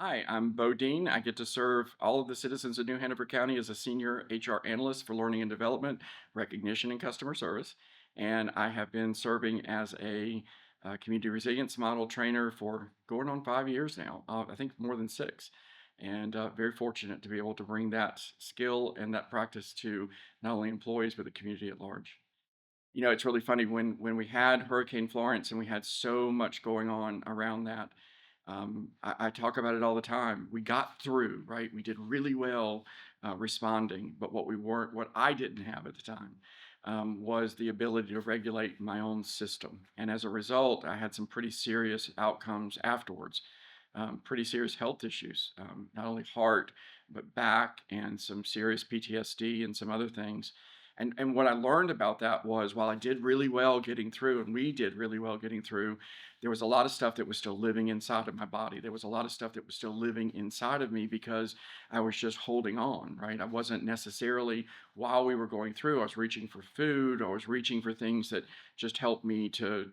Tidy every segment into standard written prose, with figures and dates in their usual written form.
Hi, I'm Bo Dean. I get to serve all of the citizens of New Hanover County as a senior HR analyst for learning and development, recognition, and customer service. And I have been serving as a community resilience model trainer for going on 5 years now. I think more than six. And very fortunate to be able to bring that skill and that practice to not only employees, but the community at large. It's really funny when we had Hurricane Florence and we had so much going on around that. I talk about it all the time. We got through, right? We did really well responding, but what I didn't have at the time, was the ability to regulate my own system. And as a result, I had some pretty serious outcomes afterwards, pretty serious health issues, not only heart, but back and some serious PTSD and some other things. And what I learned about that was while I did really well getting through, and we did really well getting through, there was a lot of stuff that was still living inside of my body. There was a lot of stuff that was still living inside of me because I was just holding on, right? I wasn't necessarily, while we were going through, I was reaching for food, I was reaching for things that just helped me to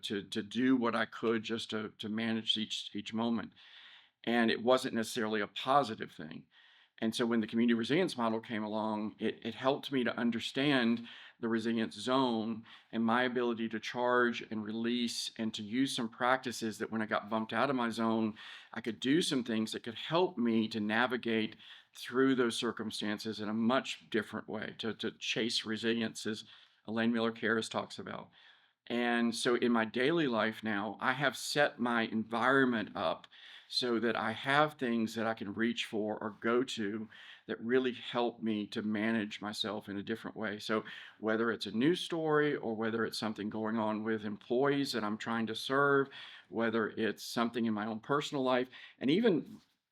do what I could just to manage each moment. And it wasn't necessarily a positive thing. And so when the community resilience model came along, it helped me to understand the resilience zone and my ability to charge and release and to use some practices that when I got bumped out of my zone, I could do some things that could help me to navigate through those circumstances in a much different way, to chase resilience, as Elaine Miller Karras talks about. And so in my daily life now, I have set my environment up so that I have things that I can reach for or go to that really help me to manage myself in a different way. So whether it's a news story or whether it's something going on with employees that I'm trying to serve, whether it's something in my own personal life and even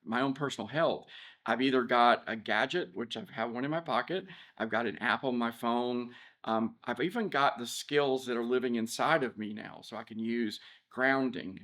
my own personal health, I've either got a gadget, which I have one in my pocket, I've got an app on my phone, I've even got the skills that are living inside of me now, so I can use grounding.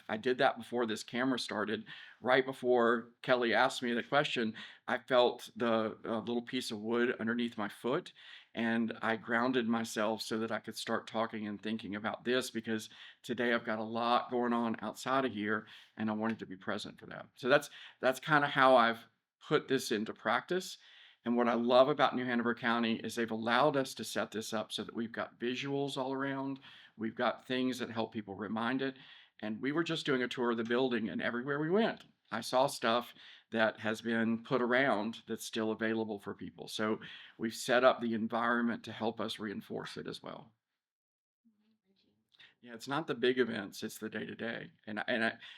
I did that before this camera started. Right before Kelly asked me the question, I felt the little piece of wood underneath my foot, and I grounded myself so that I could start talking and thinking about this because today I've got a lot going on outside of here, and I wanted to be present for that. So that's kind of how I've put this into practice. And what I love about New Hanover County is they've allowed us to set this up so that we've got visuals all around. We've got things that help people remind it. And we were just doing a tour of the building, and everywhere we went, I saw stuff that has been put around that's still available for people. So we've set up the environment to help us reinforce it as well. Yeah, it's not the big events, it's the day to day.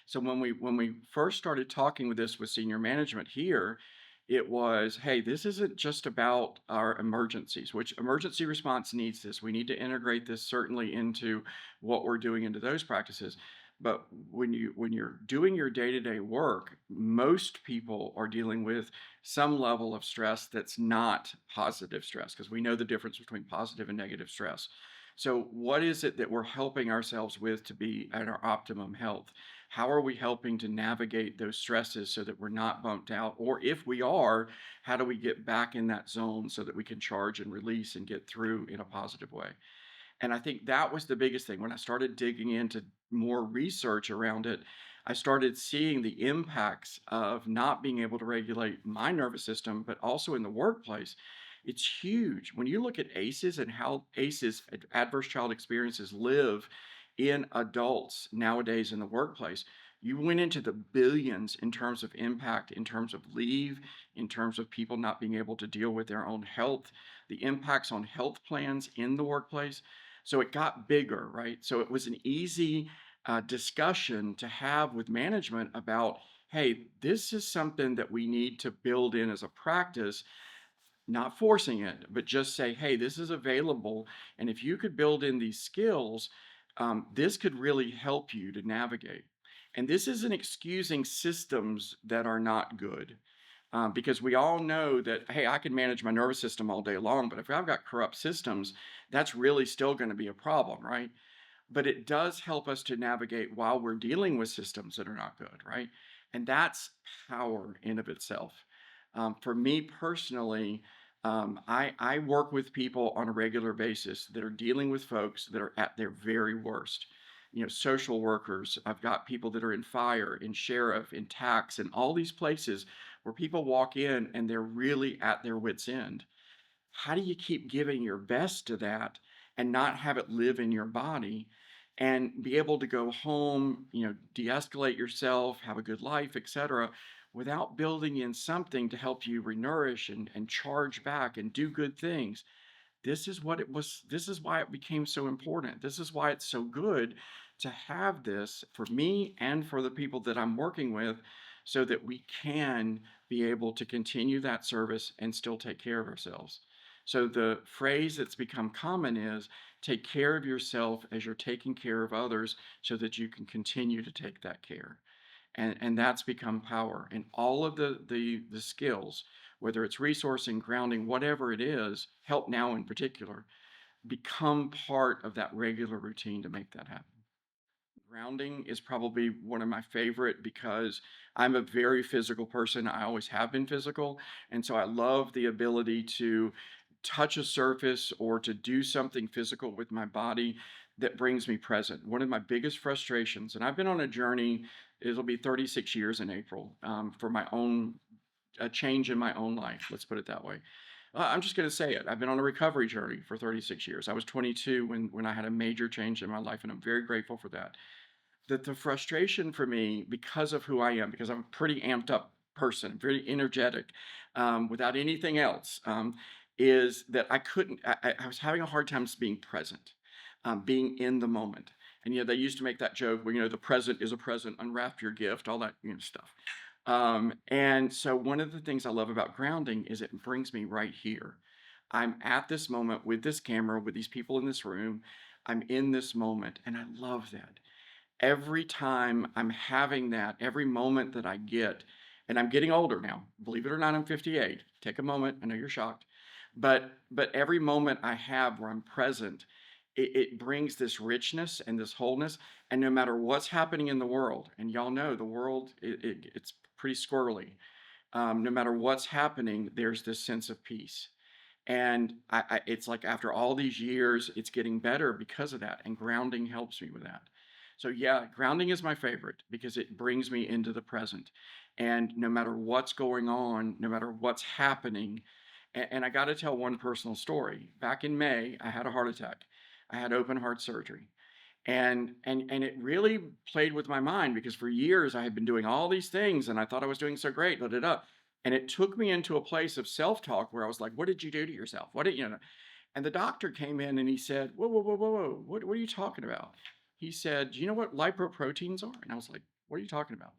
So when we first started talking with this with senior management here, it was, hey, this isn't just about our emergencies, which emergency response needs this. We need to integrate this certainly into what we're doing into those practices. But when you're doing your day-to-day work, most people are dealing with some level of stress that's not positive stress, because we know the difference between positive and negative stress. So, what is it that we're helping ourselves with to be at our optimum health? How are we helping to navigate those stresses so that we're not bumped out? Or if we are, how do we get back in that zone so that we can charge and release and get through in a positive way? And I think that was the biggest thing. When I started digging into more research around it, I started seeing the impacts of not being able to regulate my nervous system, but also in the workplace. It's huge. When you look at ACEs and how ACEs, adverse child experiences, live in adults nowadays in the workplace, you went into the billions in terms of impact, in terms of leave, in terms of people not being able to deal with their own health, the impacts on health plans in the workplace. So it got bigger, right? So it was an easy discussion to have with management about, hey, this is something that we need to build in as a practice, not forcing it, but just say, hey, this is available. And if you could build in these skills, this could really help you to navigate. And this isn't excusing systems that are not good. Because we all know that, hey, I can manage my nervous system all day long, but if I've got corrupt systems, that's really still going to be a problem, right? But it does help us to navigate while we're dealing with systems that are not good, right? And that's power in of itself. For me personally, I work with people on a regular basis that are dealing with folks that are at their very worst. social workers. I've got people that are in fire, in sheriff, in tax, and all these places where people walk in and they're really at their wits' end. How do you keep giving your best to that and not have it live in your body and be able to go home, de-escalate yourself, have a good life, etc., without building in something to help you renourish and charge back and do good things? This is why it became so important. This is why it's so good to have this for me and for the people that I'm working with, so that we can be able to continue that service and still take care of ourselves. So the phrase that's become common is take care of yourself as you're taking care of others so that you can continue to take that care. And that's become power. And all of the skills, whether it's resourcing, grounding, whatever it is, help now in particular, become part of that regular routine to make that happen. Grounding is probably one of my favorite because I'm a very physical person. I always have been physical. And so I love the ability to touch a surface or to do something physical with my body that brings me present. One of my biggest frustrations, and I've been on a journey, it'll be 36 years in April, for my own a change in my own life. Let's put it that way. I'm just going to say it. I've been on a recovery journey for 36 years. I was 22 when I had a major change in my life, and I'm very grateful for that. The frustration for me, because of who I am, because I'm a pretty amped up person, very energetic, without anything else, is that I was having a hard time being present, being in the moment. And they used to make that joke where the present is a present, unwrap your gift, all that stuff. And so one of the things I love about grounding is it brings me right here. I'm at this moment with this camera, with these people in this room. I'm in this moment, and I love that. Every time I'm having that, every moment that I get, and I'm getting older now, believe it or not, I'm 58. Take a moment. I know you're shocked. But every moment I have where I'm present, it brings this richness and this wholeness. And no matter what's happening in the world, and y'all know the world, it's pretty squirrely. No matter what's happening, there's this sense of peace. And it's like after all these years, it's getting better because of that. And grounding helps me with that. So, yeah, grounding is my favorite because it brings me into the present. And no matter what's going on, no matter what's happening, and I got to tell one personal story. Back in May, I had a heart attack. I had open heart surgery. And it really played with my mind because for years I had been doing all these things and I thought I was doing so great, da da da. And it took me into a place of self-talk where I was like, what did you do to yourself? What did you know? And the doctor came in and he said, whoa, whoa, whoa, whoa, whoa, what are you talking about? He said, do you know what lipoproteins are? And I was like, what are you talking about?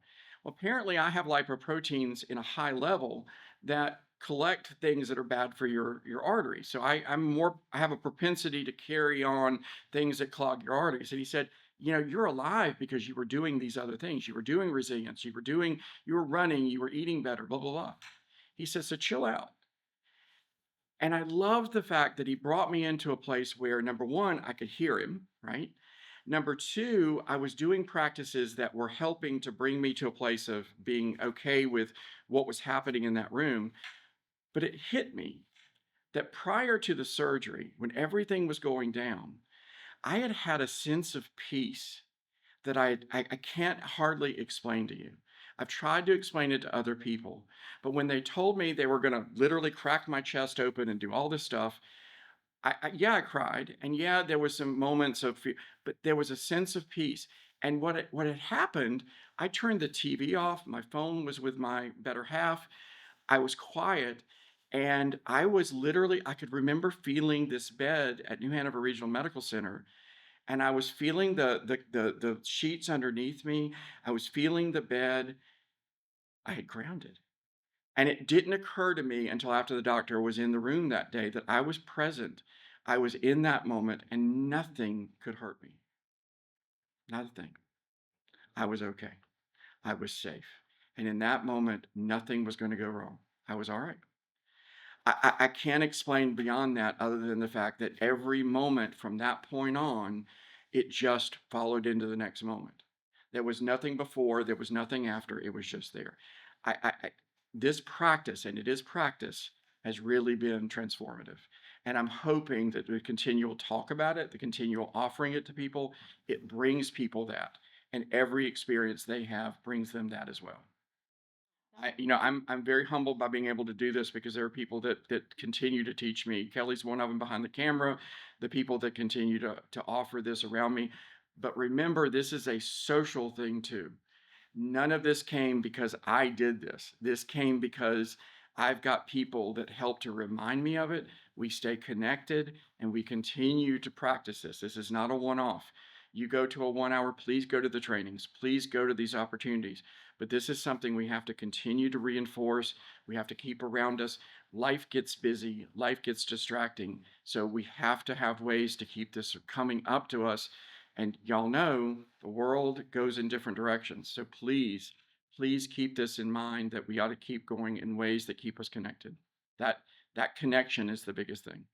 Well, apparently I have lipoproteins in a high level that collect things that are bad for your arteries. So I have a propensity to carry on things that clog your arteries. And he said, you're alive because you were doing these other things. You were doing resilience. You were running, you were eating better, blah, blah, blah. He says, so chill out. And I loved the fact that he brought me into a place where, number one, I could hear him, right? Number two, I was doing practices that were helping to bring me to a place of being okay with what was happening in that room. But it hit me that prior to the surgery, when everything was going down, I had had a sense of peace that I can't hardly explain to you. I've tried to explain it to other people, but when they told me they were going to literally crack my chest open and do all this stuff, yeah, I cried, and yeah, there was some moments of fear, but there was a sense of peace. And what had happened, I turned the TV off. My phone was with my better half. I was quiet, and I could remember feeling this bed at New Hanover Regional Medical Center, and I was feeling the sheets underneath me. I was feeling the bed. I had grounded. And it didn't occur to me until after the doctor was in the room that day that I was present. I was in that moment and nothing could hurt me. Not a thing. I was okay. I was safe. And in that moment, nothing was going to go wrong. I was all right. I can't explain beyond that other than the fact that every moment from that point on, it just followed into the next moment. There was nothing before, there was nothing after, it was just there. This practice, and it is practice, has really been transformative. And I'm hoping that the continual talk about it, the continual offering it to people, it brings people that. And every experience they have brings them that as well. I'm very humbled by being able to do this because there are people that continue to teach me. Kelly's one of them behind the camera, the people that continue to offer this around me. But remember, this is a social thing too. None of this came because I did this. This came because I've got people that help to remind me of it. We stay connected and we continue to practice this. This is not a one off. You go to a 1 hour, please go to the trainings, please go to these opportunities. But this is something we have to continue to reinforce. We have to keep around us. Life gets busy, life gets distracting. So we have to have ways to keep this coming up to us, and y'all know the world goes in different directions. So please, please keep this in mind that we ought to keep going in ways that keep us connected. That that connection is the biggest thing.